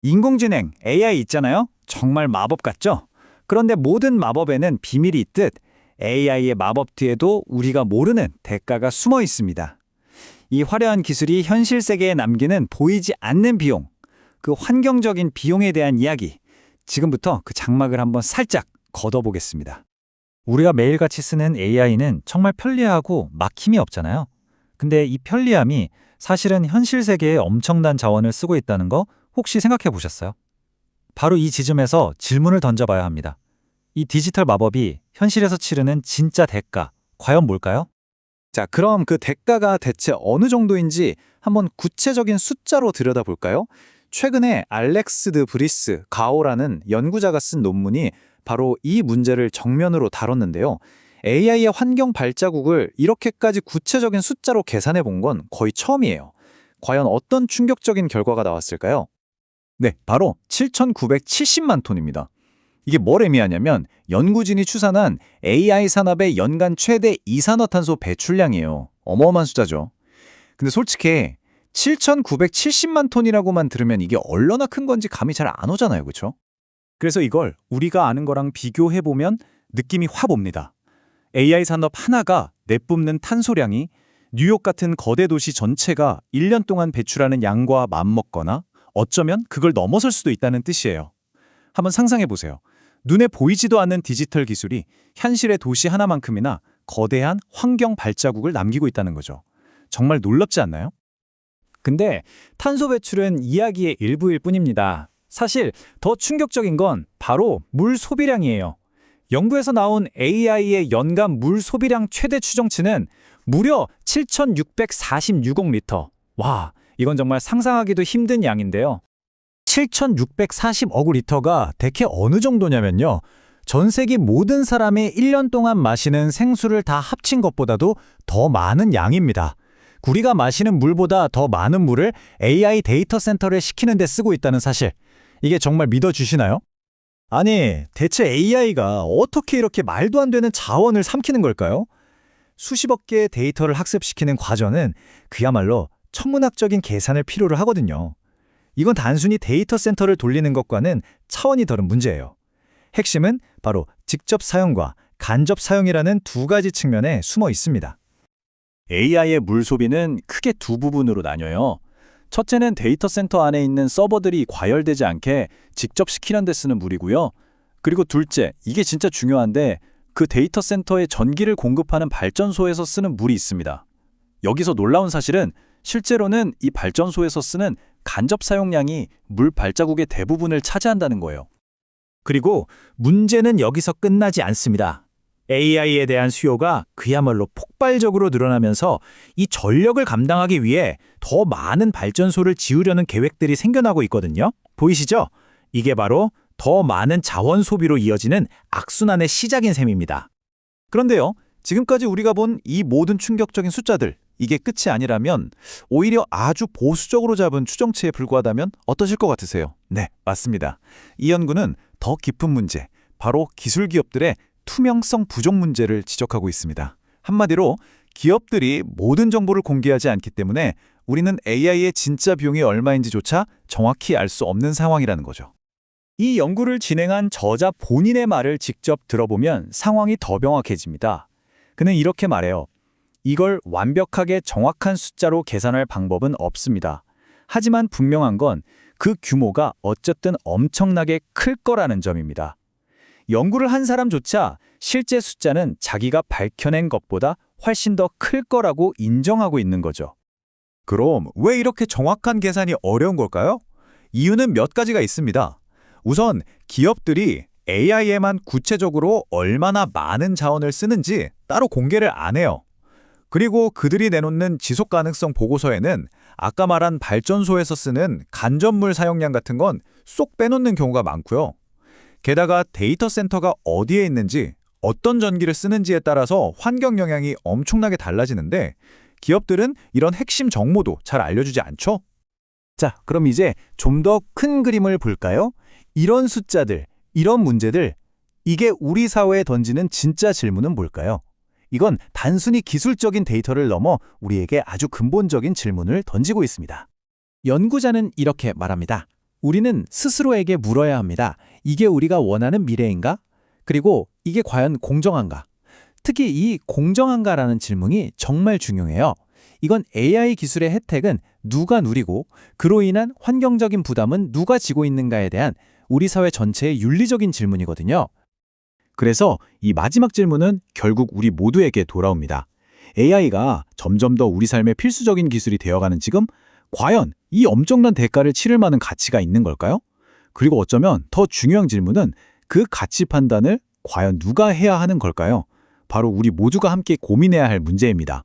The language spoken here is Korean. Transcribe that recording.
인공지능, AI 있잖아요? 정말 마법 같죠? 그런데 모든 마법에는 비밀이 있듯 AI의 마법 뒤에도 우리가 모르는 대가가 숨어 있습니다. 이 화려한 기술이 현실 세계에 남기는 보이지 않는 비용, 그 환경적인 비용에 대한 이야기, 지금부터 그 장막을 한번 살짝 걷어보겠습니다. 우리가 매일같이 쓰는 AI는 정말 편리하고 막힘이 없잖아요. 근데 이 편리함이 사실은 현실 세계에 엄청난 자원을 쓰고 있다는 거 혹시 생각해 보셨어요? 바로 이 지점에서 질문을 던져봐야 합니다. 이 디지털 마법이 현실에서 치르는 진짜 대가, 과연 뭘까요? 자, 그럼 그 대가가 대체 어느 정도인지 한번 구체적인 숫자로 들여다볼까요? 최근에 알렉스 드 브리스 가오라는 연구자가 쓴 논문이 바로 이 문제를 정면으로 다뤘는데요. AI의 환경 발자국을 이렇게까지 구체적인 숫자로 계산해 본 건 거의 처음이에요. 과연 어떤 충격적인 결과가 나왔을까요? 네, 바로 7,970만 톤입니다. 이게 뭘 의미하냐면 연구진이 추산한 AI 산업의 연간 최대 이산화탄소 배출량이에요. 어마어마한 숫자죠. 근데 솔직히 7,970만 톤이라고만 들으면 이게 얼마나 큰 건지 감이 잘 안 오잖아요. 그렇죠? 그래서 이걸 우리가 아는 거랑 비교해보면 느낌이 확 옵니다. AI 산업 하나가 내뿜는 탄소량이 뉴욕 같은 거대 도시 전체가 1년 동안 배출하는 양과 맞먹거나 어쩌면 그걸 넘어설 수도 있다는 뜻이에요. 한번 상상해 보세요. 눈에 보이지도 않는 디지털 기술이 현실의 도시 하나만큼이나 거대한 환경 발자국을 남기고 있다는 거죠. 정말 놀랍지 않나요? 근데 탄소 배출은 이야기의 일부일 뿐입니다. 사실 더 충격적인 건 바로 물 소비량이에요. 연구에서 나온 AI의 연간 물 소비량 최대 추정치는 무려 7,646억 리터. 와, 이건 정말 상상하기도 힘든 양인데요. 7,640억 리터가 대체 어느 정도냐면요. 전 세계 모든 사람이 1년 동안 마시는 생수를 다 합친 것보다도 더 많은 양입니다. 우리가 마시는 물보다 더 많은 물을 AI 데이터 센터를 시키는 데 쓰고 있다는 사실. 이게 정말 믿어주시나요? 아니, 대체 AI가 어떻게 이렇게 말도 안 되는 자원을 삼키는 걸까요? 수십억 개의 데이터를 학습시키는 과정은 그야말로 천문학적인 계산을 필요로 하거든요. 이건 단순히 데이터 센터를 돌리는 것과는 차원이 다른 문제예요. 핵심은 바로 직접 사용과 간접 사용이라는 두 가지 측면에 숨어 있습니다. AI의 물 소비는 크게 두 부분으로 나뉘어요. 첫째는 데이터 센터 안에 있는 서버들이 과열되지 않게 직접 시키는 데 쓰는 물이고요. 그리고 둘째, 이게 진짜 중요한데 그 데이터 센터에 전기를 공급하는 발전소에서 쓰는 물이 있습니다. 여기서 놀라운 사실은 실제로는 이 발전소에서 쓰는 간접 사용량이 물 발자국의 대부분을 차지한다는 거예요. 그리고 문제는 여기서 끝나지 않습니다. AI에 대한 수요가 그야말로 폭발적으로 늘어나면서 이 전력을 감당하기 위해 더 많은 발전소를 지으려는 계획들이 생겨나고 있거든요. 보이시죠? 이게 바로 더 많은 자원 소비로 이어지는 악순환의 시작인 셈입니다. 그런데요, 지금까지 우리가 본 이 모든 충격적인 숫자들, 이게 끝이 아니라면 오히려 아주 보수적으로 잡은 추정치에 불과하다면 어떠실 것 같으세요? 네, 맞습니다. 이 연구는 더 깊은 문제, 바로 기술 기업들의 투명성 부족 문제를 지적하고 있습니다. 한마디로 기업들이 모든 정보를 공개하지 않기 때문에 우리는 AI의 진짜 비용이 얼마인지조차 정확히 알 수 없는 상황이라는 거죠. 이 연구를 진행한 저자 본인의 말을 직접 들어보면 상황이 더 명확해집니다. 그는 이렇게 말해요. 이걸 완벽하게 정확한 숫자로 계산할 방법은 없습니다. 하지만 분명한 건 그 규모가 어쨌든 엄청나게 클 거라는 점입니다. 연구를 한 사람조차 실제 숫자는 자기가 밝혀낸 것보다 훨씬 더 클 거라고 인정하고 있는 거죠. 그럼 왜 이렇게 정확한 계산이 어려운 걸까요? 이유는 몇 가지가 있습니다. 우선 기업들이 AI에만 구체적으로 얼마나 많은 자원을 쓰는지 따로 공개를 안 해요. 그리고 그들이 내놓는 지속가능성 보고서에는 아까 말한 발전소에서 쓰는 간접물 사용량 같은 건 쏙 빼놓는 경우가 많고요. 게다가 데이터 센터가 어디에 있는지, 어떤 전기를 쓰는지에 따라서 환경 영향이 엄청나게 달라지는데 기업들은 이런 핵심 정보도 잘 알려주지 않죠? 자, 그럼 이제 좀 더 큰 그림을 볼까요? 이런 숫자들, 이런 문제들, 이게 우리 사회에 던지는 진짜 질문은 뭘까요? 이건 단순히 기술적인 데이터를 넘어 우리에게 아주 근본적인 질문을 던지고 있습니다. 연구자는 이렇게 말합니다. 우리는 스스로에게 물어야 합니다. 이게 우리가 원하는 미래인가? 그리고 이게 과연 공정한가? 특히 이 공정한가라는 질문이 정말 중요해요. 이건 AI 기술의 혜택은 누가 누리고 그로 인한 환경적인 부담은 누가 지고 있는가에 대한 우리 사회 전체의 윤리적인 질문이거든요. 그래서 이 마지막 질문은 결국 우리 모두에게 돌아옵니다. AI가 점점 더 우리 삶의 필수적인 기술이 되어가는 지금 과연 이 엄청난 대가를 치를 만한 가치가 있는 걸까요? 그리고 어쩌면 더 중요한 질문은 그 가치 판단을 과연 누가 해야 하는 걸까요? 바로 우리 모두가 함께 고민해야 할 문제입니다.